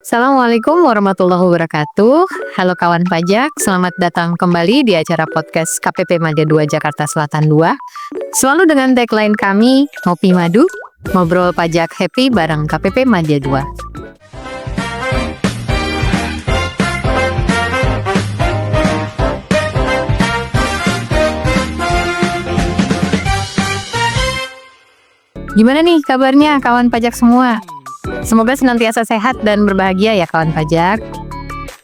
Assalamualaikum warahmatullahi wabarakatuh. Halo kawan pajak, selamat datang kembali di acara podcast KPP Madya 2 Jakarta Selatan 2. Selalu dengan tagline kami, Ngopi Madu, ngobrol pajak happy bareng KPP Madya 2. Gimana nih kabarnya kawan pajak semua? Semoga senantiasa sehat dan berbahagia ya kawan pajak.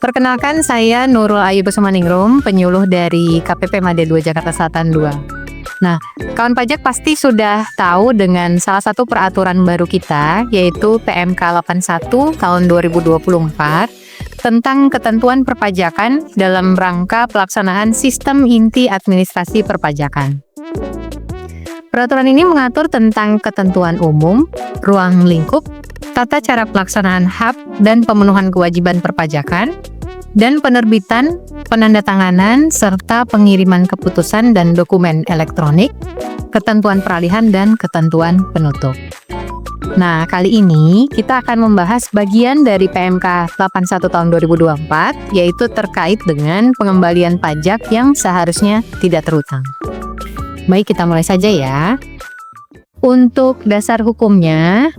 Perkenalkan saya Nurul Ayu Kusumaningrum, penyuluh dari KPP Madya 2 Jakarta Selatan 2. Nah, kawan pajak pasti sudah tahu dengan salah satu peraturan baru kita, yaitu PMK 81 tahun 2024 tentang ketentuan perpajakan dalam rangka pelaksanaan sistem inti administrasi perpajakan. Peraturan ini mengatur tentang ketentuan umum, ruang lingkup, tata cara pelaksanaan HAP dan pemenuhan kewajiban perpajakan, dan penerbitan, penandatanganan, serta pengiriman keputusan dan dokumen elektronik, ketentuan peralihan, dan ketentuan penutup. Nah, kali ini kita akan membahas bagian dari PMK 81 tahun 2024, yaitu terkait dengan pengembalian pajak yang seharusnya tidak terhutang. Baik, kita mulai saja ya. Untuk dasar hukumnya,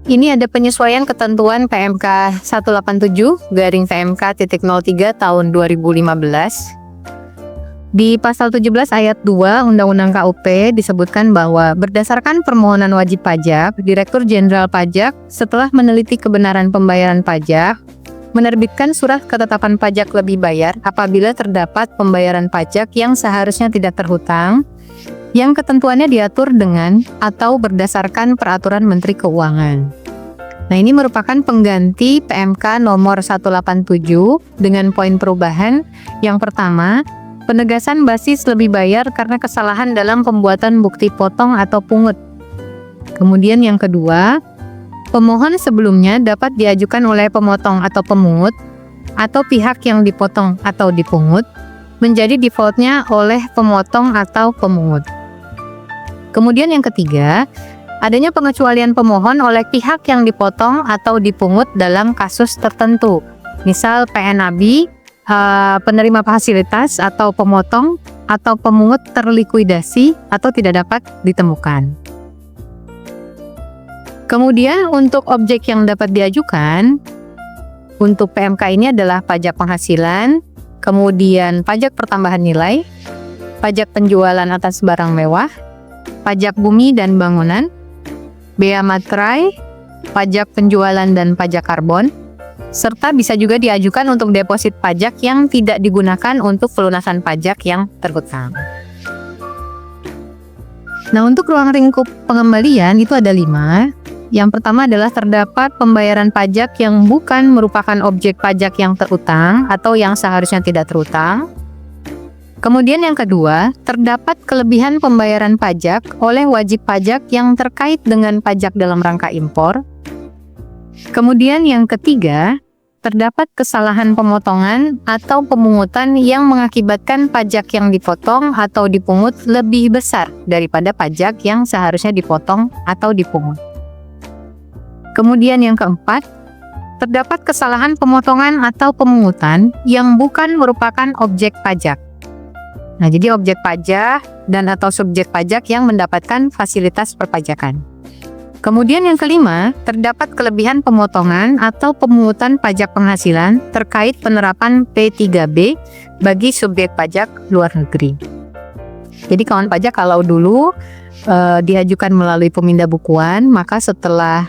ini ada penyesuaian ketentuan PMK 187/PMK.03 tahun 2015. Di pasal 17 ayat 2 Undang-Undang KUP disebutkan bahwa berdasarkan permohonan wajib pajak, Direktur Jenderal Pajak setelah meneliti kebenaran pembayaran pajak, menerbitkan surat ketetapan pajak lebih bayar apabila terdapat pembayaran pajak yang seharusnya tidak terhutang, yang ketentuannya diatur dengan atau berdasarkan peraturan Menteri Keuangan. Nah, ini merupakan pengganti PMK nomor 187 dengan poin perubahan. Yang pertama, penegasan basis lebih bayar karena kesalahan dalam pembuatan bukti potong atau pungut. Kemudian yang kedua, pemohon sebelumnya dapat diajukan oleh pemotong atau pemungut atau pihak yang dipotong atau dipungut menjadi defaultnya oleh pemotong atau pemungut. Kemudian yang ketiga, adanya pengecualian pemohon oleh pihak yang dipotong atau dipungut dalam kasus tertentu. Misal PNAB, penerima fasilitas atau pemotong atau pemungut terlikuidasi atau tidak dapat ditemukan. Kemudian untuk objek yang dapat diajukan, untuk PMK ini adalah pajak penghasilan, kemudian pajak pertambahan nilai, pajak penjualan atas barang mewah, pajak bumi dan bangunan, bea materai, pajak penjualan dan pajak karbon, serta bisa juga diajukan untuk deposit pajak yang tidak digunakan untuk pelunasan pajak yang terhutang. Nah, untuk ruang lingkup pengembalian itu ada 5. Yang pertama adalah terdapat pembayaran pajak yang bukan merupakan objek pajak yang terhutang atau yang seharusnya tidak terhutang. Kemudian yang kedua, terdapat kelebihan pembayaran pajak oleh wajib pajak yang terkait dengan pajak dalam rangka impor. Kemudian yang ketiga, terdapat kesalahan pemotongan atau pemungutan yang mengakibatkan pajak yang dipotong atau dipungut lebih besar daripada pajak yang seharusnya dipotong atau dipungut. Kemudian yang keempat, terdapat kesalahan pemotongan atau pemungutan yang bukan merupakan objek pajak. Nah, jadi objek pajak dan atau subjek pajak yang mendapatkan fasilitas perpajakan. Kemudian yang kelima, terdapat kelebihan pemotongan atau pemungutan pajak penghasilan terkait penerapan P3B bagi subjek pajak luar negeri. Jadi kawan pajak kalau dulu diajukan melalui pemindah bukuan, maka setelah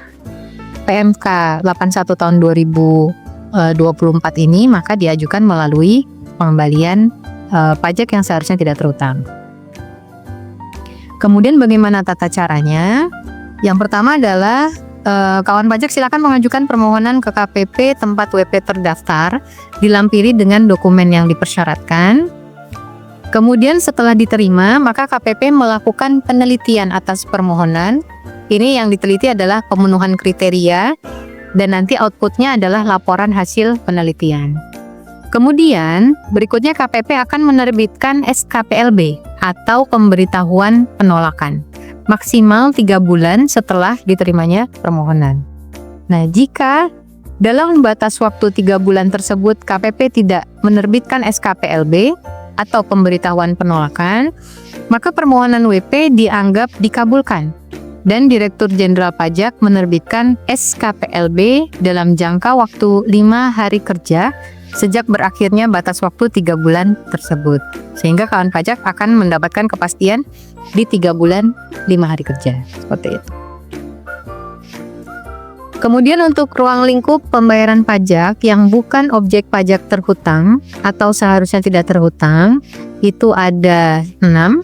PMK 81 tahun 2024 ini maka diajukan melalui pengembalian pajak yang seharusnya tidak terhutang. Kemudian bagaimana tata caranya? Yang pertama adalah kawan pajak silakan mengajukan permohonan ke KPP tempat WP terdaftar, dilampiri dengan dokumen yang dipersyaratkan. Kemudian setelah diterima, maka KPP melakukan penelitian atas permohonan. Ini yang diteliti adalah pemenuhan kriteria dan nanti outputnya adalah laporan hasil penelitian. Kemudian berikutnya KPP akan menerbitkan SKPLB atau pemberitahuan penolakan maksimal 3 bulan setelah diterimanya permohonan. Nah, jika dalam batas waktu 3 bulan tersebut KPP tidak menerbitkan SKPLB atau pemberitahuan penolakan, maka permohonan WP dianggap dikabulkan dan Direktur Jenderal Pajak menerbitkan SKPLB dalam jangka waktu 5 hari kerja sejak berakhirnya batas waktu 3 bulan tersebut. Sehingga kawan pajak akan mendapatkan kepastian di 3 bulan 5 hari kerja. Seperti itu. Kemudian untuk ruang lingkup pembayaran pajak yang bukan objek pajak terhutang atau seharusnya tidak terhutang, itu ada 6.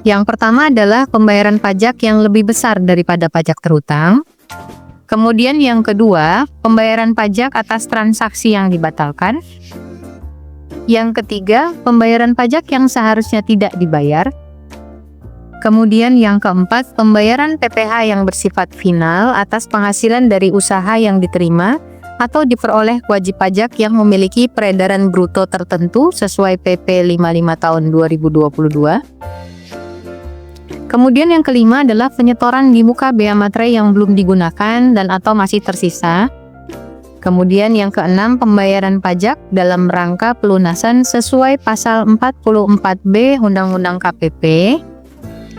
Yang pertama adalah pembayaran pajak yang lebih besar daripada pajak terhutang. Kemudian yang kedua, pembayaran pajak atas transaksi yang dibatalkan. Yang ketiga, pembayaran pajak yang seharusnya tidak dibayar. Kemudian yang keempat, pembayaran PPh yang bersifat final atas penghasilan dari usaha yang diterima atau diperoleh wajib pajak yang memiliki peredaran bruto tertentu sesuai PP 55 tahun 2022. Kemudian yang kelima adalah penyetoran di muka bea materai yang belum digunakan dan atau masih tersisa. Kemudian yang keenam, pembayaran pajak dalam rangka pelunasan sesuai pasal 44B Undang-Undang KPP.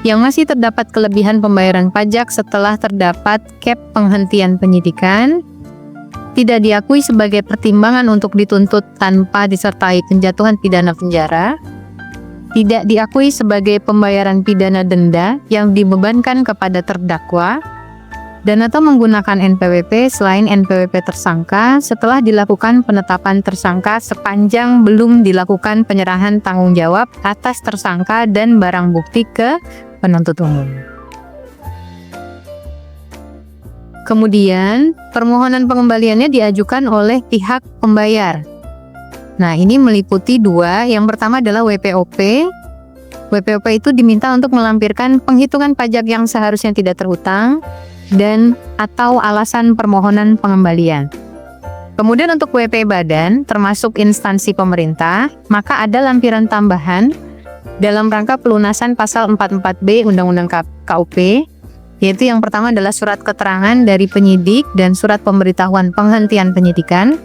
Yang masih terdapat kelebihan pembayaran pajak setelah terdapat cap penghentian penyidikan, tidak diakui sebagai pertimbangan untuk dituntut tanpa disertai penjatuhan pidana penjara, tidak diakui sebagai pembayaran pidana denda yang dibebankan kepada terdakwa, dan atau menggunakan NPWP selain NPWP tersangka setelah dilakukan penetapan tersangka sepanjang belum dilakukan penyerahan tanggung jawab atas tersangka dan barang bukti ke penuntut umum. Kemudian, permohonan pengembaliannya diajukan oleh pihak pembayar. Nah, ini meliputi 2. Yang pertama adalah WPOP. WPOP itu diminta untuk melampirkan penghitungan pajak yang seharusnya tidak terhutang dan atau alasan permohonan pengembalian. Kemudian untuk WP badan, termasuk instansi pemerintah, maka ada lampiran tambahan dalam rangka pelunasan pasal 44B Undang-Undang KUP, yaitu yang pertama adalah surat keterangan dari penyidik dan surat pemberitahuan penghentian penyidikan.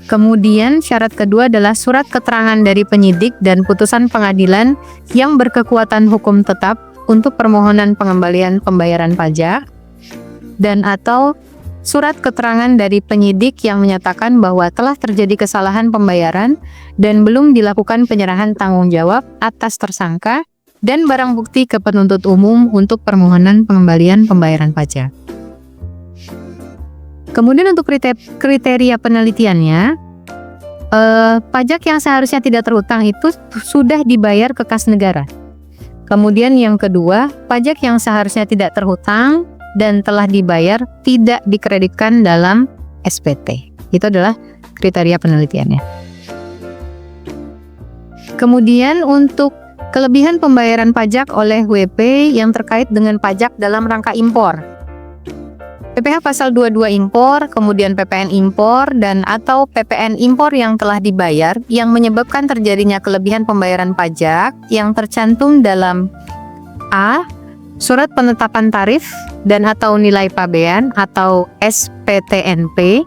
Kemudian syarat kedua adalah surat keterangan dari penyidik dan putusan pengadilan yang berkekuatan hukum tetap untuk permohonan pengembalian pembayaran pajak, dan atau surat keterangan dari penyidik yang menyatakan bahwa telah terjadi kesalahan pembayaran dan belum dilakukan penyerahan tanggung jawab atas tersangka dan barang bukti ke penuntut umum untuk permohonan pengembalian pembayaran pajak. Kemudian untuk kriteria penelitiannya, pajak yang seharusnya tidak terhutang itu sudah dibayar ke kas negara. Kemudian yang kedua, pajak yang seharusnya tidak terhutang dan telah dibayar tidak dikreditkan dalam SPT. Itu adalah kriteria penelitiannya. Kemudian untuk kelebihan pembayaran pajak oleh WP yang terkait dengan pajak dalam rangka impor. PPh pasal 22 impor, kemudian PPN impor dan atau PPN impor yang telah dibayar yang menyebabkan terjadinya kelebihan pembayaran pajak yang tercantum dalam A. Surat penetapan tarif dan atau nilai pabean atau SPTNP,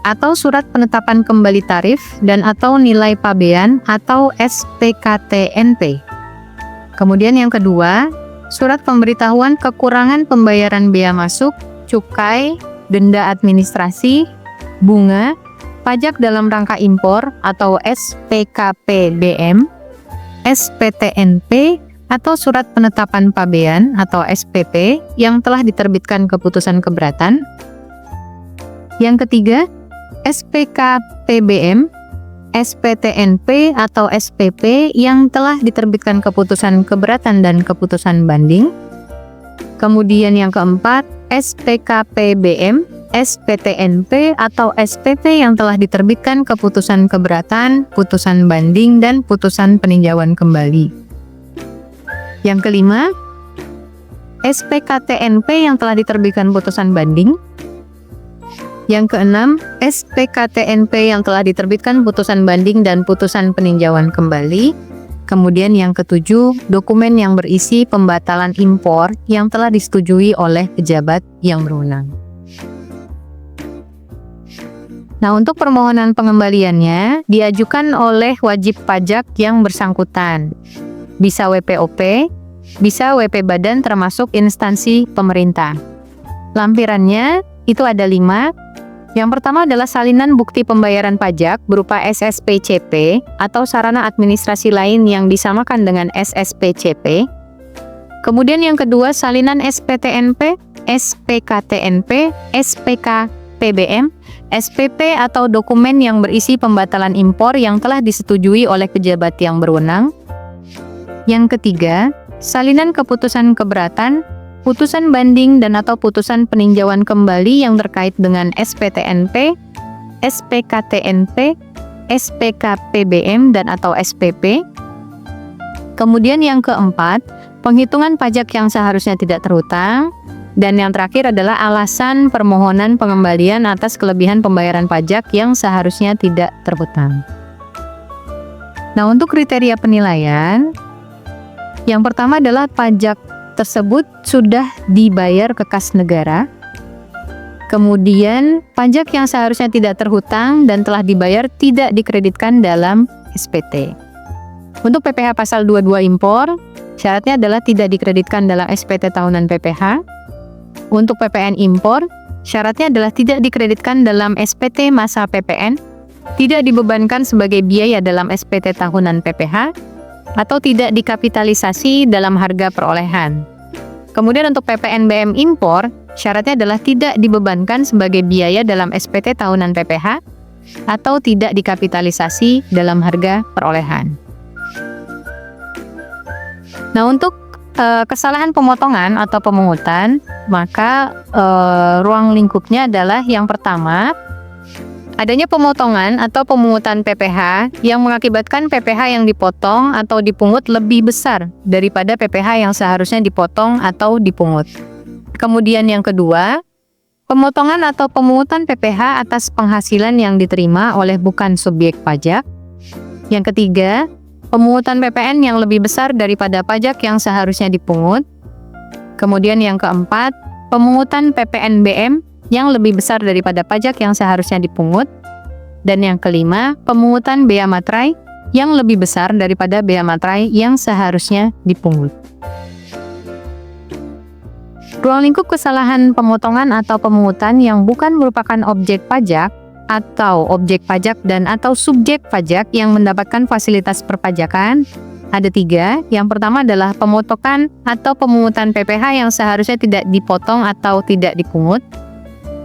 atau surat penetapan kembali tarif dan atau nilai pabean atau SPKTNP. Kemudian yang kedua, surat pemberitahuan kekurangan pembayaran bea masuk, cukai, denda administrasi, bunga, pajak dalam rangka impor atau SPKPBM, SPTNP, atau surat penetapan pabean atau SPP yang telah diterbitkan keputusan keberatan. Yang ketiga, SPKPBM, SPTNP atau SPP yang telah diterbitkan keputusan keberatan dan keputusan banding. Kemudian yang keempat, SPKPBM, SPTNP atau SPP yang telah diterbitkan keputusan keberatan, putusan banding, dan putusan peninjauan kembali. Yang kelima, SPKTNP yang telah diterbitkan putusan banding. Yang keenam, SPKTNP yang telah diterbitkan putusan banding dan putusan peninjauan kembali. Kemudian yang ketujuh, dokumen yang berisi pembatalan impor yang telah disetujui oleh pejabat yang berwenang. Nah, untuk permohonan pengembaliannya diajukan oleh wajib pajak yang bersangkutan. Bisa WPOP, bisa WP Badan termasuk instansi pemerintah. Lampirannya itu ada 5. Yang pertama adalah salinan bukti pembayaran pajak berupa SSPCP atau sarana administrasi lain yang disamakan dengan SSPCP. Kemudian yang kedua salinan SPTNP, SPKTNP, SPKPBM, SPP atau dokumen yang berisi pembatalan impor yang telah disetujui oleh pejabat yang berwenang. Yang ketiga, salinan keputusan keberatan, putusan banding dan atau putusan peninjauan kembali yang terkait dengan SPTNP, SPKTNP, SPKPBM dan atau SPP. Kemudian yang keempat, penghitungan pajak yang seharusnya tidak terhutang. Dan yang terakhir adalah alasan permohonan pengembalian atas kelebihan pembayaran pajak yang seharusnya tidak terhutang. Nah, untuk kriteria penilaian, yang pertama adalah pajak tersebut sudah dibayar ke kas negara. Kemudian, pajak yang seharusnya tidak terhutang dan telah dibayar tidak dikreditkan dalam SPT. Untuk PPh pasal 22 impor, syaratnya adalah tidak dikreditkan dalam SPT tahunan PPh. Untuk PPN impor, syaratnya adalah tidak dikreditkan dalam SPT masa PPN, tidak dibebankan sebagai biaya dalam SPT tahunan PPh, atau tidak dikapitalisasi dalam harga perolehan. Kemudian untuk PPNBM impor, syaratnya adalah tidak dibebankan sebagai biaya dalam SPT tahunan PPh atau tidak dikapitalisasi dalam harga perolehan. Nah, untuk kesalahan pemotongan atau pemungutan, maka ruang lingkupnya adalah yang pertama, adanya pemotongan atau pemungutan PPh yang mengakibatkan PPh yang dipotong atau dipungut lebih besar daripada PPh yang seharusnya dipotong atau dipungut. Kemudian yang kedua, pemotongan atau pemungutan PPh atas penghasilan yang diterima oleh bukan subjek pajak. Yang ketiga, pemungutan PPN yang lebih besar daripada pajak yang seharusnya dipungut. Kemudian yang keempat, pemungutan PPNBM yang lebih besar daripada pajak yang seharusnya dipungut. Dan yang kelima, pemungutan bea materai yang lebih besar daripada bea materai yang seharusnya dipungut. Ruang lingkup kesalahan pemotongan atau pemungutan yang bukan merupakan objek pajak atau objek pajak dan atau subjek pajak yang mendapatkan fasilitas perpajakan ada 3. Yang pertama adalah pemotongan atau pemungutan PPh yang seharusnya tidak dipotong atau tidak dipungut.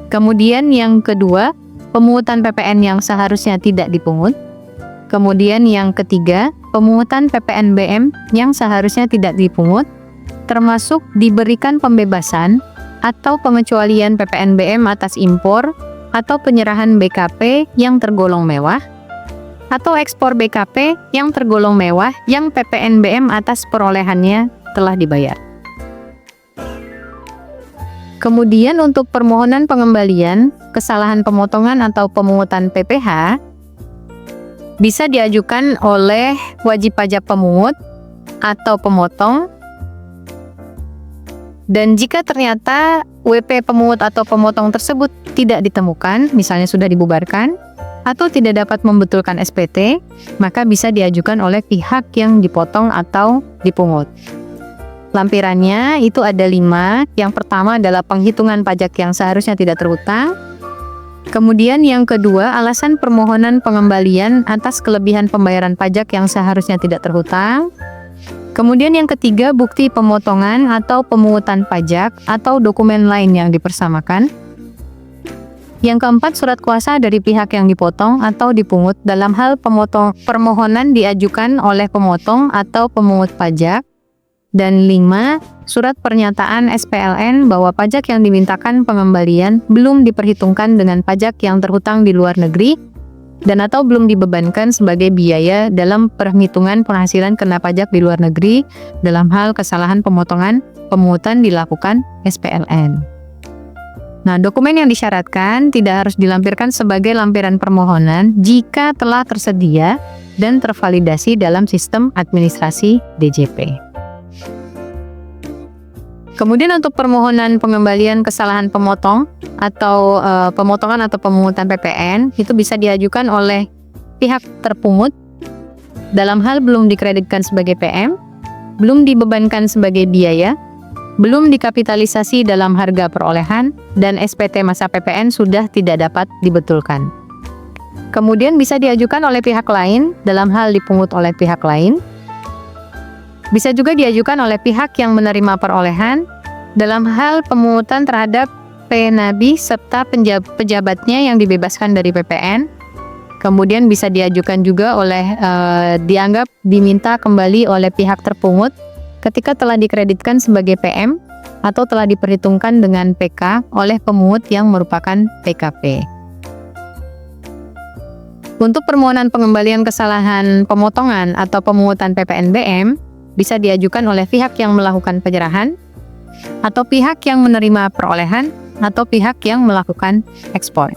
Kemudian yang kedua, pemungutan PPN yang seharusnya tidak dipungut. Kemudian yang ketiga, pemungutan PPNBM yang seharusnya tidak dipungut, termasuk diberikan pembebasan atau pengecualian PPNBM atas impor atau penyerahan BKP yang tergolong mewah, atau ekspor BKP yang tergolong mewah yang PPNBM atas perolehannya telah dibayar. Kemudian untuk permohonan pengembalian kesalahan pemotongan atau pemungutan PPh bisa diajukan oleh wajib pajak pemungut atau pemotong. Dan jika ternyata WP pemungut atau pemotong tersebut tidak ditemukan, misalnya sudah dibubarkan atau tidak dapat membetulkan SPT, maka bisa diajukan oleh pihak yang dipotong atau dipungut. Lampirannya itu ada 5. Yang pertama adalah penghitungan pajak yang seharusnya tidak terhutang. Kemudian yang kedua, alasan permohonan pengembalian atas kelebihan pembayaran pajak yang seharusnya tidak terhutang. Kemudian yang ketiga, bukti pemotongan atau pemungutan pajak atau dokumen lain yang dipersamakan. Yang keempat, surat kuasa dari pihak yang dipotong atau dipungut dalam hal permohonan diajukan oleh pemotong atau pemungut pajak. Dan 5, surat pernyataan SPLN bahwa pajak yang dimintakan pengembalian belum diperhitungkan dengan pajak yang terhutang di luar negeri dan atau belum dibebankan sebagai biaya dalam perhitungan penghasilan kena pajak di luar negeri dalam hal kesalahan pemotongan pemungutan dilakukan SPLN. Nah, dokumen yang disyaratkan tidak harus dilampirkan sebagai lampiran permohonan jika telah tersedia dan tervalidasi dalam sistem administrasi DJP. Kemudian untuk permohonan pengembalian kesalahan pemotong atau pemotongan atau pemungutan PPN itu bisa diajukan oleh pihak terpungut dalam hal belum dikreditkan sebagai PM, belum dibebankan sebagai biaya, belum dikapitalisasi dalam harga perolehan, dan SPT masa PPN sudah tidak dapat dibetulkan. Kemudian bisa diajukan oleh pihak lain dalam hal dipungut oleh pihak lain. Bisa juga diajukan oleh pihak yang menerima perolehan dalam hal pemungutan terhadap PNABI serta pejabatnya yang dibebaskan dari PPN. Kemudian bisa diajukan juga oleh dianggap diminta kembali oleh pihak terpungut ketika telah dikreditkan sebagai PM atau telah diperhitungkan dengan PK oleh pemungut yang merupakan PKP. Untuk permohonan pengembalian kesalahan pemotongan atau pemungutan PPNBM bisa diajukan oleh pihak yang melakukan penyerahan, atau pihak yang menerima perolehan, atau pihak yang melakukan ekspor.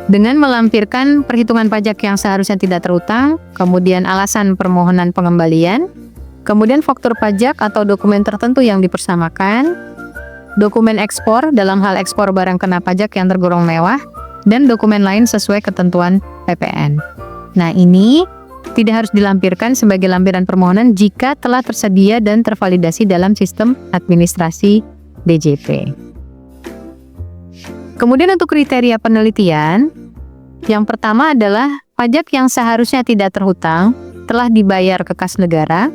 Dengan melampirkan perhitungan pajak yang seharusnya tidak terutang, kemudian alasan permohonan pengembalian, kemudian faktur pajak atau dokumen tertentu yang dipersamakan, dokumen ekspor dalam hal ekspor barang kena pajak yang tergolong mewah, dan dokumen lain sesuai ketentuan PPN. Nah, ini tidak harus dilampirkan sebagai lampiran permohonan jika telah tersedia dan tervalidasi dalam sistem administrasi DJP. Kemudian untuk kriteria penelitian, yang pertama adalah pajak yang seharusnya tidak terhutang telah dibayar ke kas negara,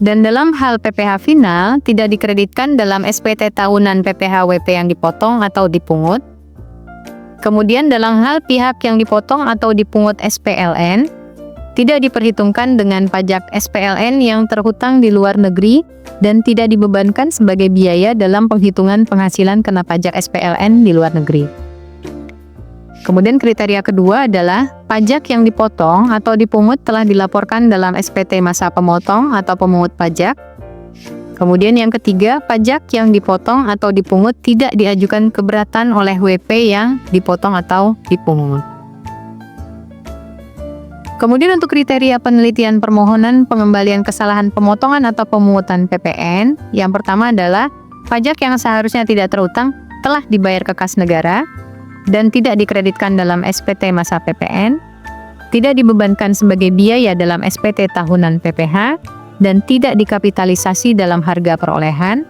dan dalam hal PPh final tidak dikreditkan dalam SPT tahunan PPh WP yang dipotong atau dipungut. Kemudian dalam hal pihak yang dipotong atau dipungut SPLN, tidak diperhitungkan dengan pajak SPLN yang terhutang di luar negeri dan tidak dibebankan sebagai biaya dalam penghitungan penghasilan kena pajak SPLN di luar negeri. Kemudian kriteria kedua adalah pajak yang dipotong atau dipungut telah dilaporkan dalam SPT masa pemotong atau pemungut pajak. Kemudian yang ketiga, pajak yang dipotong atau dipungut tidak diajukan keberatan oleh WP yang dipotong atau dipungut. Kemudian untuk kriteria penelitian permohonan pengembalian kesalahan pemotongan atau pemungutan PPN, yang pertama adalah pajak yang seharusnya tidak terutang telah dibayar ke kas negara dan tidak dikreditkan dalam SPT masa PPN, tidak dibebankan sebagai biaya dalam SPT tahunan PPh, dan tidak dikapitalisasi dalam harga perolehan.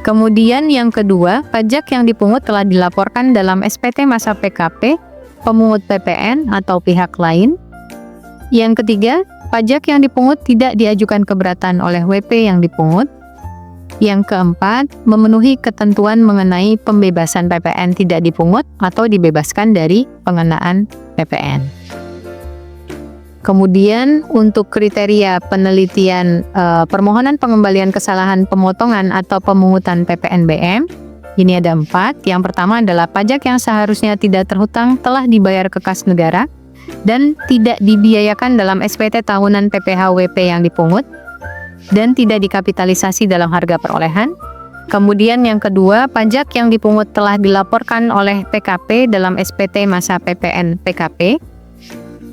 Kemudian yang kedua, pajak yang dipungut telah dilaporkan dalam SPT masa PKP, pemungut PPN atau pihak lain. Yang ketiga, pajak yang dipungut tidak diajukan keberatan oleh WP yang dipungut. Yang keempat, memenuhi ketentuan mengenai pembebasan PPN tidak dipungut atau dibebaskan dari pengenaan PPN. Kemudian untuk kriteria penelitian permohonan pengembalian kesalahan pemotongan atau pemungutan PPNBM, ini ada 4. Yang pertama adalah pajak yang seharusnya tidak terhutang telah dibayar ke kas negara dan tidak dibiayakan dalam SPT tahunan PPh WP yang dipungut dan tidak dikapitalisasi dalam harga perolehan. Kemudian yang kedua, pajak yang dipungut telah dilaporkan oleh PKP dalam SPT masa PPN PKP.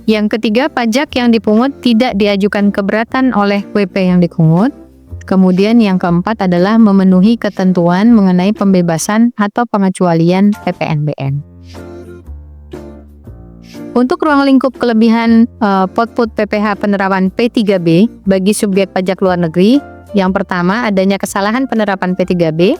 Yang ketiga, pajak yang dipungut tidak diajukan keberatan oleh WP yang dipungut. Kemudian yang keempat adalah memenuhi ketentuan mengenai pembebasan atau pengecualian PPNBM. Untuk ruang lingkup kelebihan output PPh penerapan P3B bagi subjek pajak luar negeri, yang pertama adanya kesalahan penerapan P3B,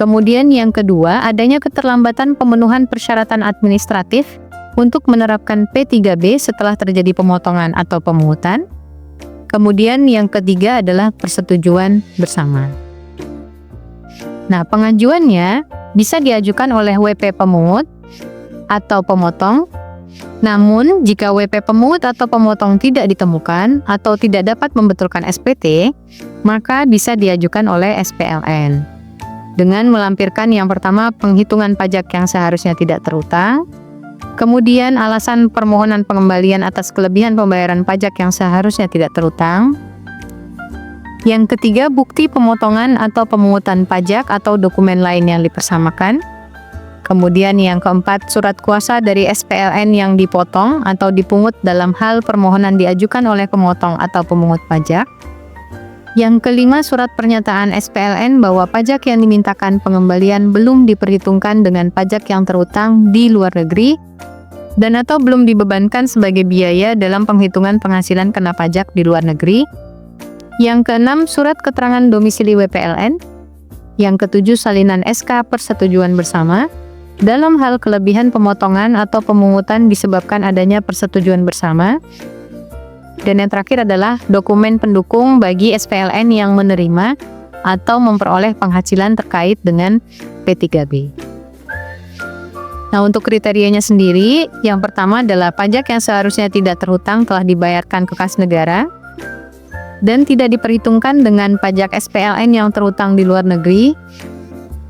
kemudian yang kedua adanya keterlambatan pemenuhan persyaratan administratif untuk menerapkan P3B setelah terjadi pemotongan atau pemungutan, kemudian yang ketiga adalah persetujuan bersama. Nah, pengajuannya bisa diajukan oleh WP pemungut atau pemotong. Namun, jika WP pemungut atau pemotong tidak ditemukan atau tidak dapat membetulkan SPT, maka bisa diajukan oleh SPLN. Dengan melampirkan yang pertama penghitungan pajak yang seharusnya tidak terutang, kemudian alasan permohonan pengembalian atas kelebihan pembayaran pajak yang seharusnya tidak terutang, yang ketiga bukti pemotongan atau pemungutan pajak atau dokumen lain yang dipersamakan, Kemudian yang keempat, surat kuasa dari SPLN yang dipotong atau dipungut dalam hal permohonan diajukan oleh pemotong atau pemungut pajak. Yang kelima, surat pernyataan SPLN bahwa pajak yang dimintakan pengembalian belum diperhitungkan dengan pajak yang terutang di luar negeri dan atau belum dibebankan sebagai biaya dalam penghitungan penghasilan kena pajak di luar negeri. Yang keenam, surat keterangan domisili WPLN. Yang ketujuh, salinan SK persetujuan bersama dalam hal kelebihan pemotongan atau pemungutan disebabkan adanya persetujuan bersama. Dan yang terakhir adalah dokumen pendukung bagi SPLN yang menerima atau memperoleh penghasilan terkait dengan P3B. Nah, untuk kriterianya sendiri, yang pertama adalah pajak yang seharusnya tidak terhutang telah dibayarkan ke kas negara dan tidak diperhitungkan dengan pajak SPLN yang terhutang di luar negeri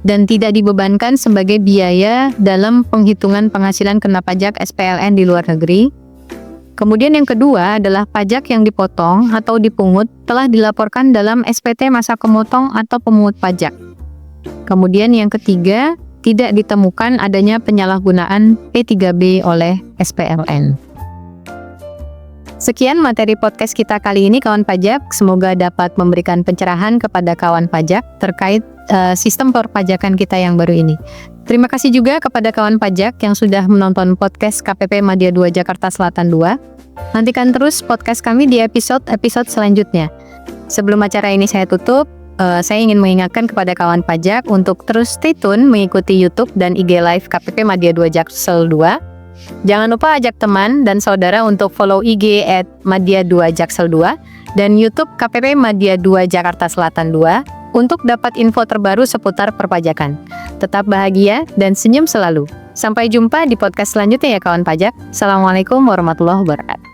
dan tidak dibebankan sebagai biaya dalam penghitungan penghasilan kena pajak SPLN di luar negeri. Kemudian yang kedua adalah pajak yang dipotong atau dipungut telah dilaporkan dalam SPT masa pemotong atau pemungut pajak. Kemudian yang ketiga, tidak ditemukan adanya penyalahgunaan P3B oleh SPLN. Sekian materi podcast kita kali ini kawan pajak, semoga dapat memberikan pencerahan kepada kawan pajak terkait sistem perpajakan kita yang baru ini. Terima kasih juga kepada kawan pajak yang sudah menonton podcast KPP Madya 2 Jakarta Selatan 2. Nantikan terus podcast kami di episode selanjutnya. Sebelum acara ini saya tutup, saya ingin mengingatkan kepada kawan pajak untuk terus stay tune mengikuti YouTube dan IG Live KPP Madya 2 Jaksel 2. Jangan lupa ajak teman dan saudara untuk follow IG @madya2 Jaksel 2 dan YouTube KPP Madya 2 Jakarta Selatan 2 untuk dapat info terbaru seputar perpajakan. Tetap bahagia dan senyum selalu. Sampai jumpa di podcast selanjutnya ya kawan pajak. Assalamualaikum warahmatullahi wabarakatuh.